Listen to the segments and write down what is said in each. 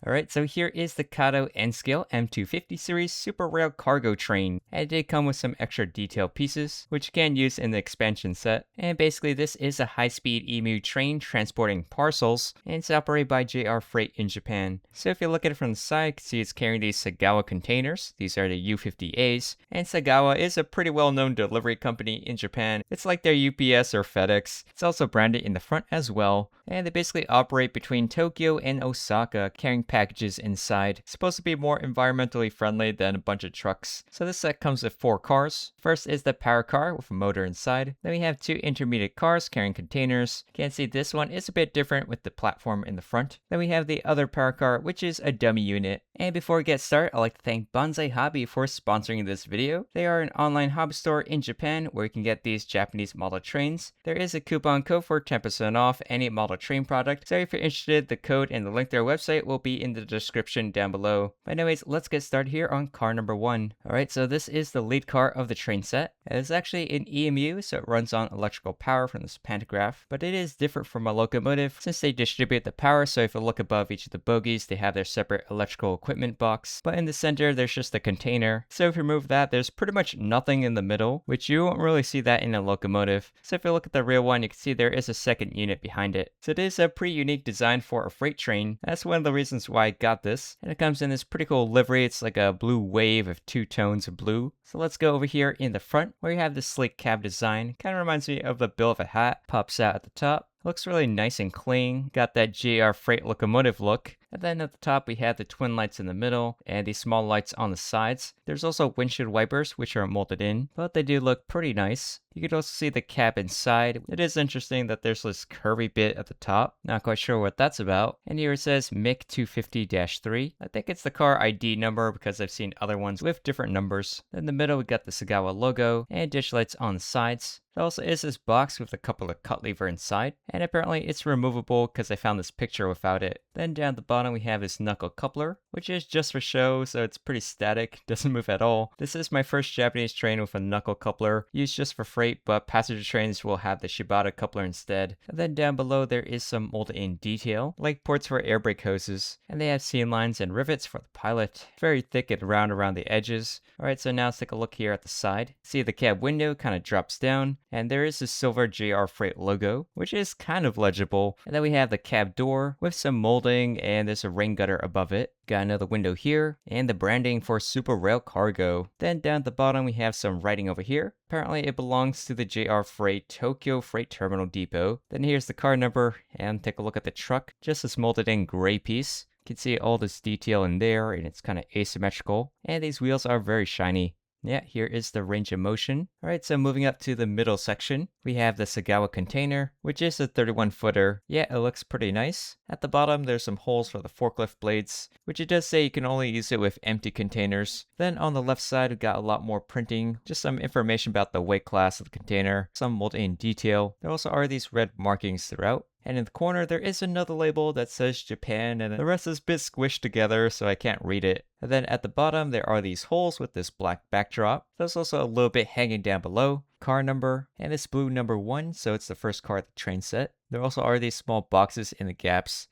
Alright, so here is the Kato N-Scale M250 series super rail cargo train. And it did come with some extra detail pieces, which you can use in the expansion set. And basically this is a high-speed EMU train transporting parcels, and it's operated by JR Freight in Japan. So if you look at it from the side, you can see it's carrying these Sagawa containers. These are the U50As, and Sagawa is a pretty well-known delivery company in Japan. It's like their UPS or FedEx. It's also branded in the front as well, and they basically operate between Tokyo and Osaka, carrying packages inside. It's supposed to be more environmentally friendly than a bunch of trucks. So this set comes with 4 cars. First is the power car with a motor inside. Then we have 2 intermediate cars carrying containers. You can see this one is a bit different with the platform in the front. Then we have the other power car, which is a dummy unit. And before we get started, I'd like to thank Bonsai Hobby for sponsoring this video. They are an online hobby store in Japan where you can get these Japanese model trains. There is a coupon code for 10% off any model train product. So if you're interested, the code and the link to their website will be in the description down below. But anyways, let's get started here on car number 1. Alright, so this is the lead car of the train set. It's actually an EMU, so it runs on electrical power from this pantograph. But it is different from a locomotive since they distribute the power. So if you look above each of the bogies, they have their separate electrical equipment box. But in the center, there's just a container. So if you remove that, there's pretty much nothing in the middle, which you won't really see that in a locomotive. So if you look at the real one, you can see there is a second unit behind it. So it is a pretty unique design for a freight train. That's one of the reasons why I got this. And it comes in this pretty cool livery. It's like a blue wave of 2 tones of blue. So let's go over here in the front where you have this sleek cab design. Kind of reminds me of the bill of a hat. Pops out at the top. Looks really nice and clean. Got that JR Freight locomotive look. And then at the top we have the twin lights in the middle and these small lights on the sides. There's also windshield wipers which are molded in, but they do look pretty nice. You can also see the cab inside. It is interesting that there's this curvy bit at the top. Not quite sure what that's about. And here it says M250-3. I think it's the car ID number because I've seen other ones with different numbers. In the middle we got the Sagawa logo and dish lights on the sides. There also is this box with a couple of cut lever inside, and apparently it's removable because I found this picture without it. Then down at the bottom we have this knuckle coupler, which is just for show, so it's pretty static, doesn't move at all. This is my first Japanese train with a knuckle coupler, used just for freight, but passenger trains will have the Shibata coupler instead. And then down below there is some molded in detail, like ports for air brake hoses, and they have seam lines and rivets for the pilot. Very thick and round around the edges. Alright, so now let's take a look here at the side. See the cab window kind of drops down, and there is a silver JR Freight logo, which is kind of legible. And then we have the cab door with some molding, and there's a rain gutter above it. Got another window here, and the branding for Super Rail Cargo. Then down at the bottom we have some writing over here. Apparently it belongs to the JR Freight Tokyo Freight Terminal Depot. Then here's the car number, and take a look at the truck. Just this molded in gray piece. You can see all this detail in there, and it's kind of asymmetrical. And these wheels are very shiny. Yeah, here is the range of motion. Alright, so moving up to the middle section, we have the Sagawa container, which is a 31-footer. Yeah, it looks pretty nice. At the bottom, there's some holes for the forklift blades, which it does say you can only use it with empty containers. Then on the left side, we've got a lot more printing, just some information about the weight class of the container, some molded in detail. There also are these red markings throughout. And in the corner, there is another label that says Japan, and the rest is a bit squished together, so I can't read it. And then at the bottom, there are these holes with this black backdrop. There's also a little bit hanging down below. Car number, and this blue number 1, so it's the first car at the train set. There also are these small boxes in the gaps.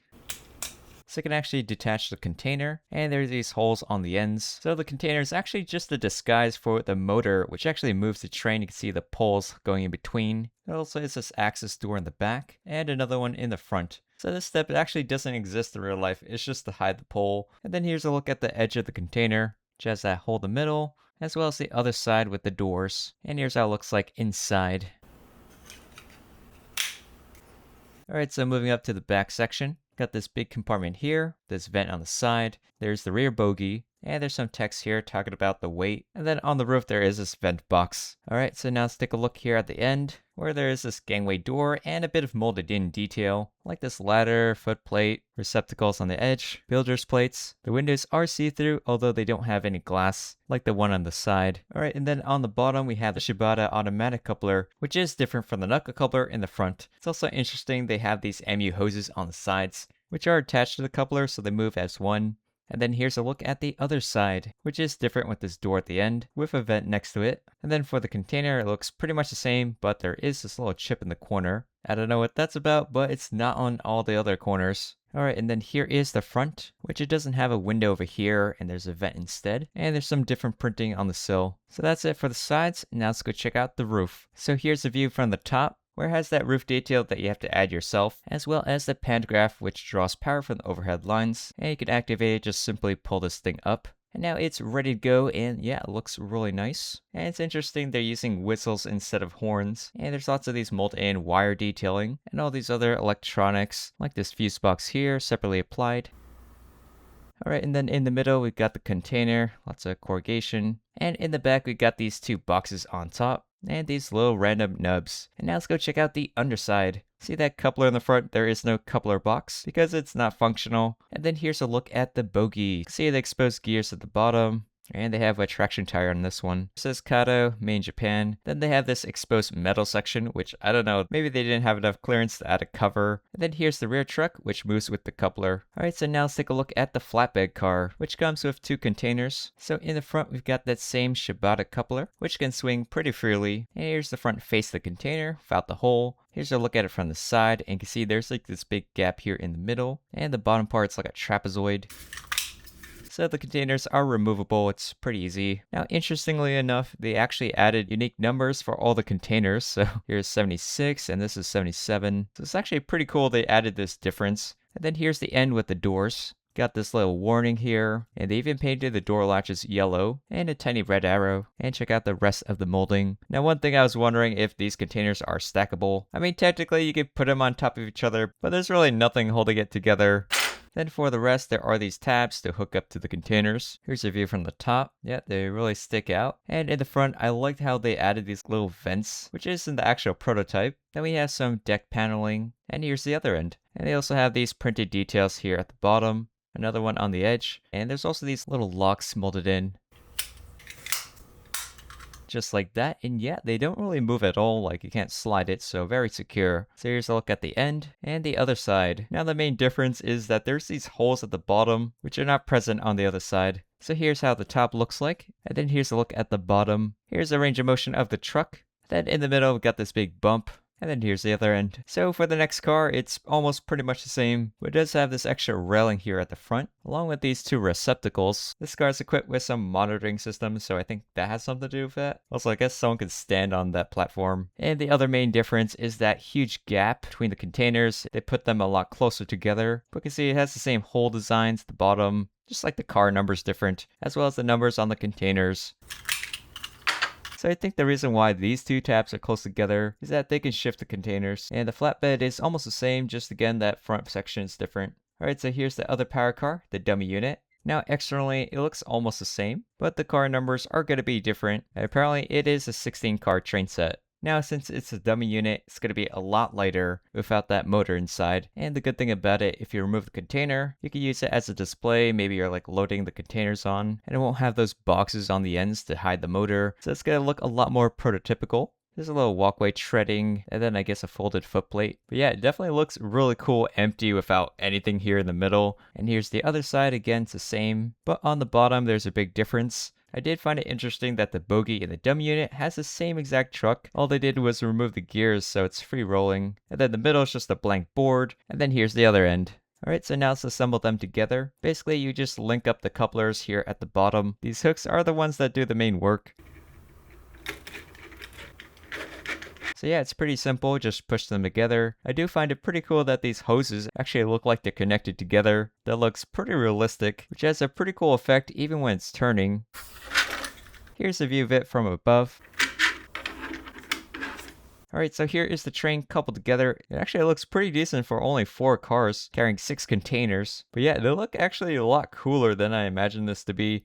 So you can actually detach the container, and there's these holes on the ends. So the container is actually just a disguise for the motor, which actually moves the train. You can see the poles going in between. There also is this access door in the back, and another one in the front. So this step actually doesn't exist in real life, it's just to hide the pole. And then here's a look at the edge of the container, which has that hole in the middle, as well as the other side with the doors. And here's how it looks like inside. Alright, so moving up to the back section. Got this big compartment here, this vent on the side, there's the rear bogie, and there's some text here talking about the weight. And then on the roof there is this vent box. Alright, so now let's take a look here at the end, where there is this gangway door and a bit of molded in detail, like this ladder, foot plate, receptacles on the edge, builder's plates. The windows are see-through, although they don't have any glass, like the one on the side. Alright, and then on the bottom we have the Shibata automatic coupler, which is different from the knuckle coupler in the front. It's also interesting they have these MU hoses on the sides, which are attached to the coupler so they move as one. And then here's a look at the other side, which is different with this door at the end, with a vent next to it. And then for the container, it looks pretty much the same, but there is this little chip in the corner. I don't know what that's about, but it's not on all the other corners. Alright, and then here is the front, which it doesn't have a window over here, and there's a vent instead. And there's some different printing on the sill. So that's it for the sides. Now let's go check out the roof. So here's the view from the top, where it has that roof detail that you have to add yourself, as well as the pantograph, which draws power from the overhead lines. And you can activate it, just simply pull this thing up. And now it's ready to go, and yeah, it looks really nice. And it's interesting they're using whistles instead of horns. And there's lots of these mold-in wire detailing, and all these other electronics, like this fuse box here, separately applied. Alright, and then in the middle, we've got the container, lots of corrugation. And in the back, we've got these two boxes on top, and these little random nubs. And now let's go check out the underside. See that coupler in the front? There is no coupler box because it's not functional. And then here's a look at the bogie. See the exposed gears at the bottom. And they have a traction tire on this one. It says Kato, made in Japan. Then they have this exposed metal section, which I don't know, maybe they didn't have enough clearance to add a cover. And then here's the rear truck, which moves with the coupler. Alright, so now let's take a look at the flatbed car, which comes with two containers. So in the front, we've got that same Shibata coupler, which can swing pretty freely. And here's the front face of the container, without the hole. Here's a look at it from the side, and you can see there's like this big gap here in the middle. And the bottom part's like a trapezoid. So the containers are removable, it's pretty easy. Now, interestingly enough, they actually added unique numbers for all the containers. So here's 76 and this is 77. So it's actually pretty cool they added this difference. And then here's the end with the doors. Got this little warning here, and they even painted the door latches yellow and a tiny red arrow. And check out the rest of the molding. Now, one thing I was wondering if these containers are stackable. I mean, technically you could put them on top of each other, but there's really nothing holding it together. Then for the rest, there are these tabs to hook up to the containers. Here's a view from the top. Yeah, they really stick out. And in the front, I liked how they added these little vents, which is in the actual prototype. Then we have some deck paneling, and here's the other end. And they also have these printed details here at the bottom, another one on the edge, and there's also these little locks molded in. Just like that, and yeah, they don't really move at all, like you can't slide it, so very secure. So here's a look at the end and the other side. Now the main difference is that there's these holes at the bottom, which are not present on the other side. So here's how the top looks like, and then here's a look at the bottom. Here's a range of motion of the truck. Then in the middle, we've got this big bump. And then here's the other end. So for the next car, it's almost pretty much the same, but it does have this extra railing here at the front, along with these two receptacles. This car is equipped with some monitoring systems, so I think that has something to do with that. Also, I guess someone could stand on that platform. And the other main difference is that huge gap between the containers. They put them a lot closer together. But you can see it has the same hole designs at the bottom, just like the car number's different, as well as the numbers on the containers. So I think the reason why these two tabs are close together is that they can shift the containers. And the flatbed is almost the same, just again that front section is different. Alright, so here's the other power car, the dummy unit. Now externally, it looks almost the same, but the car numbers are going to be different. And apparently it is a 16 car train set. Now, since it's a dummy unit, it's going to be a lot lighter without that motor inside. And the good thing about it, if you remove the container, you can use it as a display. Maybe you're like loading the containers on, and it won't have those boxes on the ends to hide the motor. So it's going to look a lot more prototypical. There's a little walkway treading, and then I guess a folded footplate. But yeah, it definitely looks really cool empty without anything here in the middle. And here's the other side, again, it's the same. But on the bottom, there's a big difference. I did find it interesting that the bogie in the dummy unit has the same exact truck. All they did was remove the gears, so it's free rolling. And then the middle is just a blank board. And then here's the other end. Alright, so now let's assemble them together. Basically, you just link up the couplers here at the bottom. These hooks are the ones that do the main work. So yeah, it's pretty simple, just push them together. I do find it pretty cool that these hoses actually look like they're connected together. That looks pretty realistic, which has a pretty cool effect even when it's turning. Here's a view of it from above. Alright, so here is the train coupled together. It actually looks pretty decent for only 4 cars, carrying 6 containers. But yeah, they look actually a lot cooler than I imagined this to be.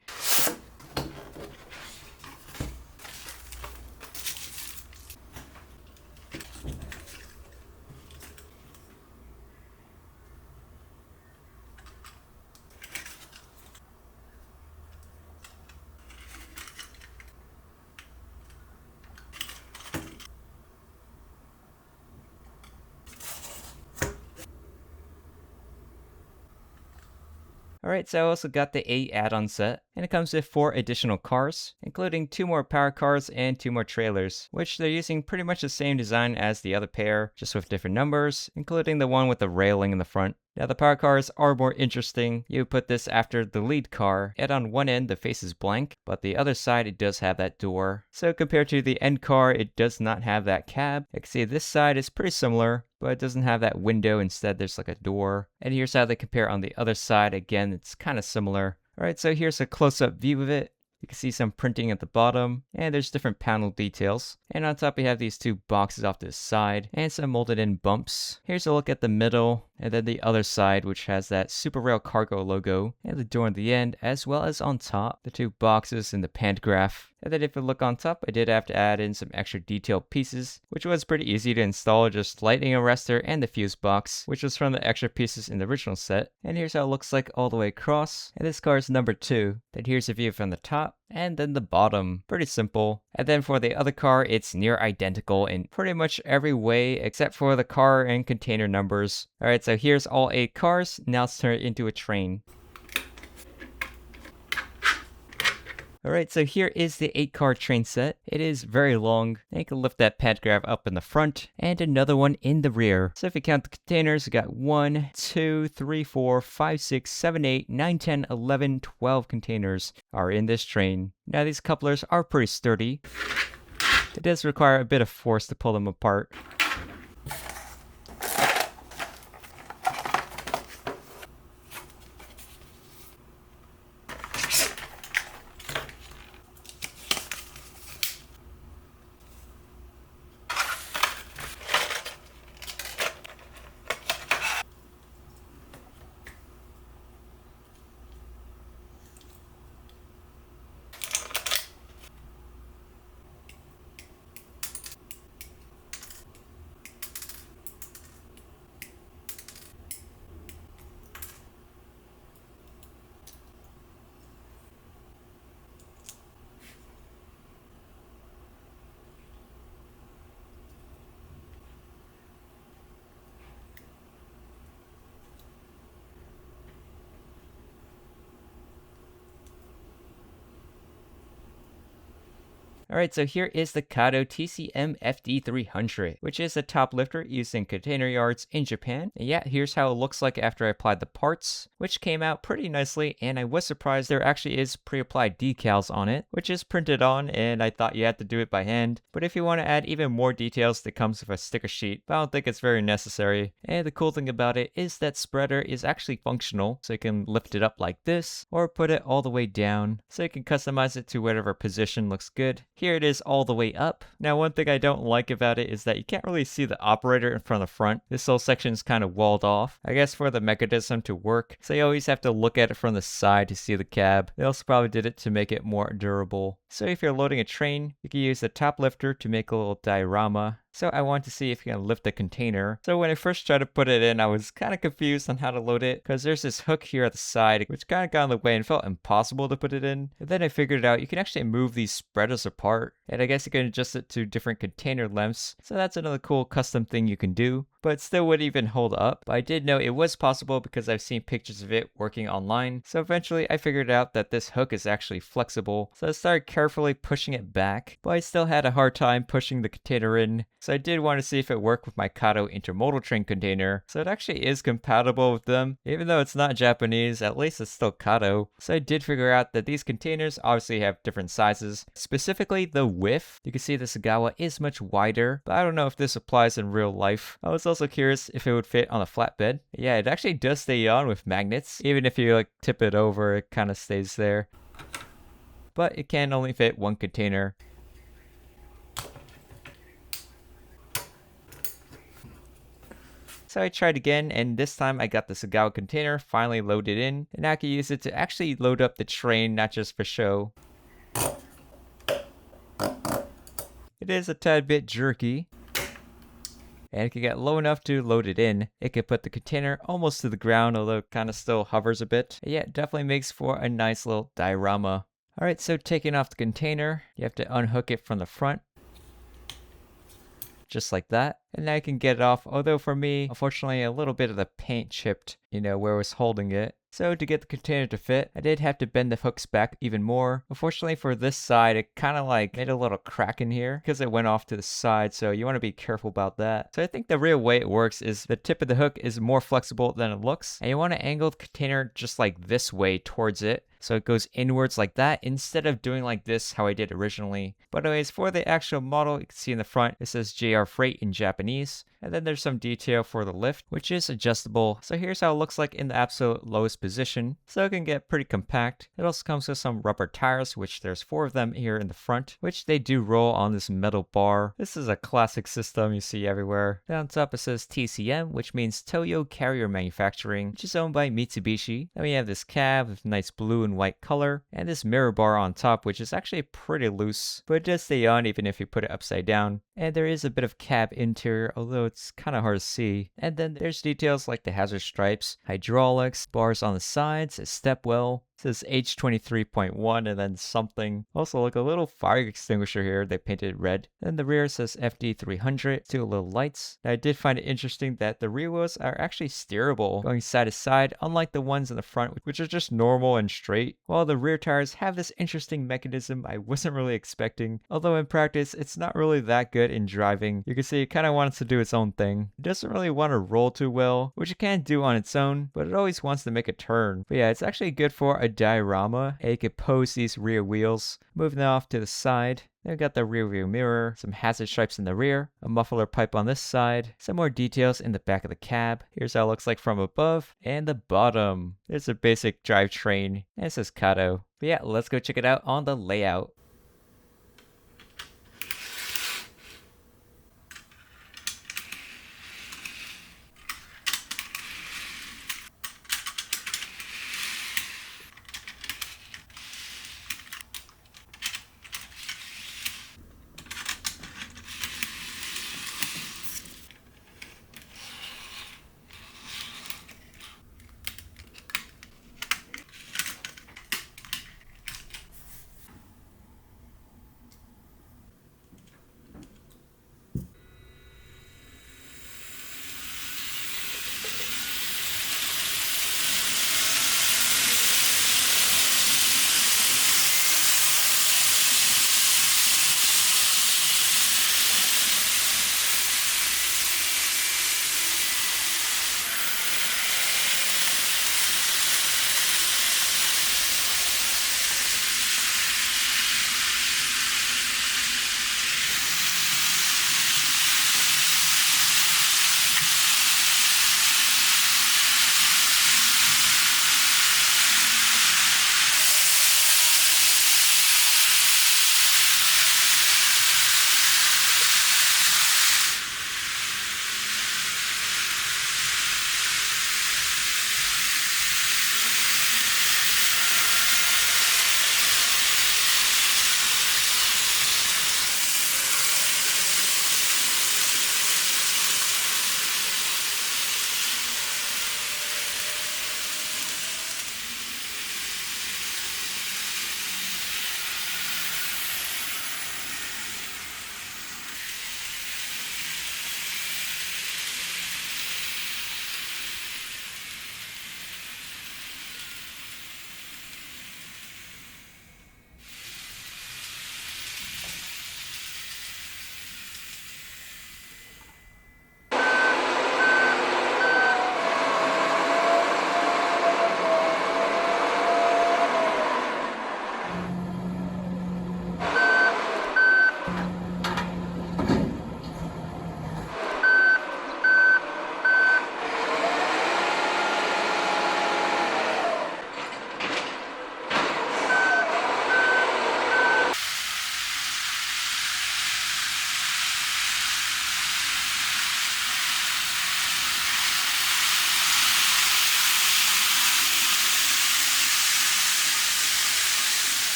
Alright, so I also got the A add-on set, and it comes with 4 additional cars, including 2 more power cars and 2 more trailers, which they're using pretty much the same design as the other pair, just with different numbers, including the one with the railing in the front. Now the power cars are more interesting. You put this after the lead car, and on one end the face is blank, but the other side it does have that door. So compared to the end car, it does not have that cab. You can see this side is pretty similar, but it doesn't have that window. Instead there's like a door. And here's how they compare on the other side. Again, it's kind of similar. Alright, so here's a close-up view of it. You can see some printing at the bottom, and there's different panel details. And on top we have these 2 boxes off to the side, and some molded in bumps. Here's a look at the middle, and then the other side, which has that Super Rail Cargo logo, and the door on the end, as well as on top, the 2 boxes and the pantograph. And then if you look on top, I did have to add in some extra detailed pieces, which was pretty easy to install, just lightning arrestor and the fuse box, which was from the extra pieces in the original set. And here's how it looks like all the way across. And this car is number 2. Then here's a view from the top, and then the bottom. Pretty simple. And then for the other car, it's near identical in pretty much every way except for the car and container numbers. Alright, so here's all 8 cars. Now let's turn it into a train. Alright, so here is the 8-car train set. It is very long. And you can lift that pantograph up in the front and another one in the rear. So if you count the containers, you got 1, 2, 3, 4, 5, 6, 7, 8, 9, 10, 11, 12 containers are in this train. Now these couplers are pretty sturdy. It does require a bit of force to pull them apart. Alright, so here is the Kato TCM FD300, which is a top lifter used in container yards in Japan. And yeah, here's how it looks like after I applied the parts, which came out pretty nicely, and I was surprised there actually is pre-applied decals on it, which is printed on, and I thought you had to do it by hand. But if you want to add even more details, it comes with a sticker sheet, but I don't think it's very necessary. And the cool thing about it is that spreader is actually functional, so you can lift it up like this, or put it all the way down, so you can customize it to whatever position looks good. Here it is all the way up. Now one thing I don't like about it is that you can't really see the operator in front of the front. This whole section is kind of walled off, I guess for the mechanism to work, so you always have to look at it from the side to see the cab. They also probably did it to make it more durable. So if you're loading a train, you can use the top lifter to make a little diorama. So I want to see if you can lift the container. So when I first tried to put it in, I was kind of confused on how to load it, because there's this hook here at the side, which kind of got in the way and felt impossible to put it in. And then I figured out you can actually move these spreaders apart, and I guess you can adjust it to different container lengths. So that's another cool custom thing you can do, but it still wouldn't even hold up. But I did know it was possible because I've seen pictures of it working online. So eventually I figured out that this hook is actually flexible. So I started carefully pushing it back, but I still had a hard time pushing the container in. So I did want to see if it worked with my Kato intermodal train container. So it actually is compatible with them. Even though it's not Japanese, at least it's still Kato. So I did figure out that these containers obviously have different sizes. Specifically the width. You can see the Sagawa is much wider, but I don't know if this applies in real life. I was also curious if it would fit on a flatbed. Yeah, it actually does stay on with magnets. Even if you tip it over, it kind of stays there. But it can only fit one container. So I tried again, and this time I got the Sagawa container finally loaded in, and now I can use it to actually load up the train, not just for show. It is a tad bit jerky, and it can get low enough to load it in. It can put the container almost to the ground, although it kind of still hovers a bit. Yeah, it definitely makes for a nice little diorama. Alright, so taking off the container, you have to unhook it from the front. Just like that. And now you can get it off, although for me, unfortunately, a little bit of the paint chipped, where I was holding it. So to get the container to fit, I did have to bend the hooks back even more. Unfortunately for this side, it kind of like made a little crack in here because it went off to the side, so you want to be careful about that. So I think the real way it works is the tip of the hook is more flexible than it looks, and you want to angle the container just like this way towards it. So it goes inwards like that instead of doing like this how I did originally. But anyways, for the actual model, you can see in the front, it says JR Freight in Japanese. And then there's some detail for the lift, which is adjustable. So here's how it looks like in the absolute lowest position. So it can get pretty compact. It also comes with some rubber tires, which there's 4 of them here in the front, which they do roll on this metal bar. This is a classic system you see everywhere. Then on top it says TCM, which means Toyo Carrier Manufacturing, which is owned by Mitsubishi. Then we have this cab with nice blue and white color, and this mirror bar on top, which is actually pretty loose, but it does stay on even if you put it upside down. And there is a bit of cab interior, although it's kind of hard to see. And then there's details like the hazard stripes, hydraulics, bars on the sides, a step well. It says H23.1 and then something. Also, like a little fire extinguisher here, they painted red. Then the rear says FD300, 2 little lights. Now, I did find it interesting that the rear wheels are actually steerable, going side to side, unlike the ones in the front, which are just normal and straight. While the rear tires have this interesting mechanism I wasn't really expecting, although in practice, it's not really that good in driving. You can see it kind of wants to do its own thing. It doesn't really want to roll too well, which it can do on its own, but it always wants to make a turn. But yeah, it's actually good for a diorama, and you could pose these rear wheels, moving them off to the side. Then we got the rear view mirror, some hazard stripes in the rear, a muffler pipe on this side, some more details in the back of the cab. Here's how it looks like from above and the bottom. There's a basic drivetrain, and it says Kato. But yeah, let's go check it out on the layout.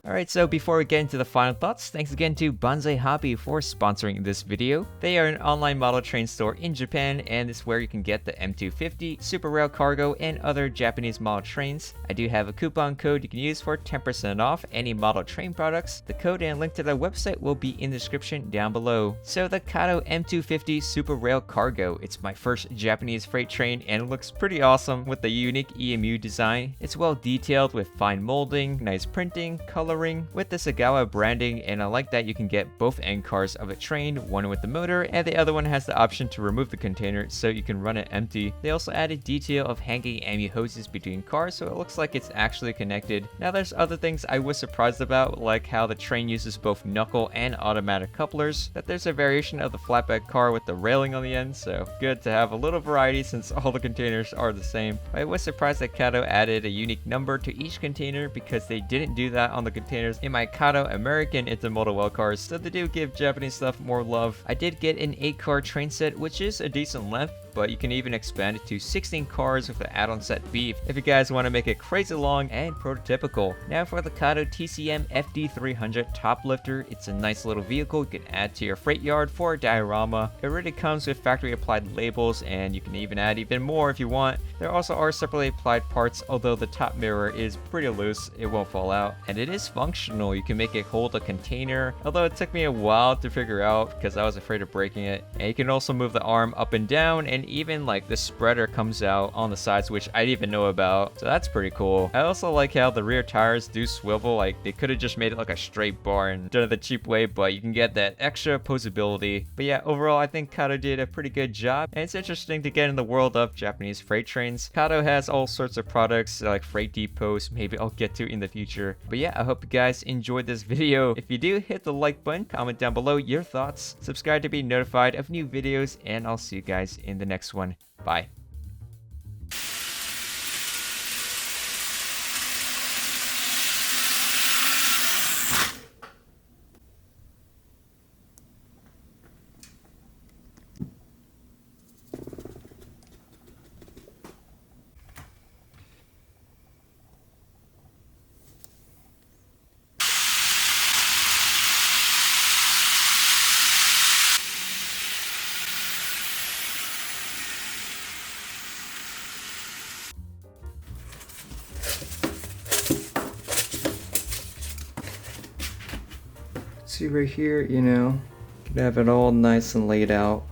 Alright, so before we get into the final thoughts, thanks again to Banzai Hobby for sponsoring this video. They are an online model train store in Japan, and it's where you can get the M250, Super Rail Cargo, and other Japanese model trains. I do have a coupon code you can use for 10% off any model train products. The code and link to their website will be in the description down below. So the Kato M250 Super Rail Cargo, it's my first Japanese freight train, and it looks pretty awesome with the unique EMU design. It's well detailed with fine molding, nice printing, coloring, with the Sagawa branding, and I like that you can get both end cars of a train, one with the motor, and the other one has the option to remove the container so you can run it empty. They also added detail of hanging ammu hoses between cars, so it looks like it's actually connected. Now there's other things I was surprised about, like how the train uses both knuckle and automatic couplers, that there's a variation of the flatbed car with the railing on the end, so good to have a little variety since all the containers are the same. I was surprised that Kato added a unique number to each container because they didn't do that on the containers in my Kato American intermodal well cars, so they do give Japanese stuff more love. I did get an 8-car train set, which is a decent length, but you can even expand it to 16 cars with the add-on set B if you guys want to make it crazy long and prototypical. Now for the Kato TCM FD300 Top Lifter, it's a nice little vehicle you can add to your freight yard for a diorama. It already comes with factory applied labels, and you can even add even more if you want. There also are separately applied parts, although the top mirror is pretty loose, it won't fall out. And it is functional, you can make it hold a container, although it took me a while to figure out because I was afraid of breaking it. And you can also move the arm up and down, and even like the spreader comes out on the sides, which I didn't even know about, so that's pretty cool. I also like how the rear tires do swivel, like they could have just made it like a straight bar and done it the cheap way, but you can get that extra posability. But yeah, overall I think Kato did a pretty good job, and it's interesting to get in the world of Japanese freight trains. Kato has all sorts of products like freight depots, maybe I'll get to in the future. But yeah, I hope you guys enjoyed this video. If you do, hit the like button, comment down below your thoughts, subscribe to be notified of new videos, and I'll see you guys in the next one. Bye. See right here, you know, you can have it all nice and laid out.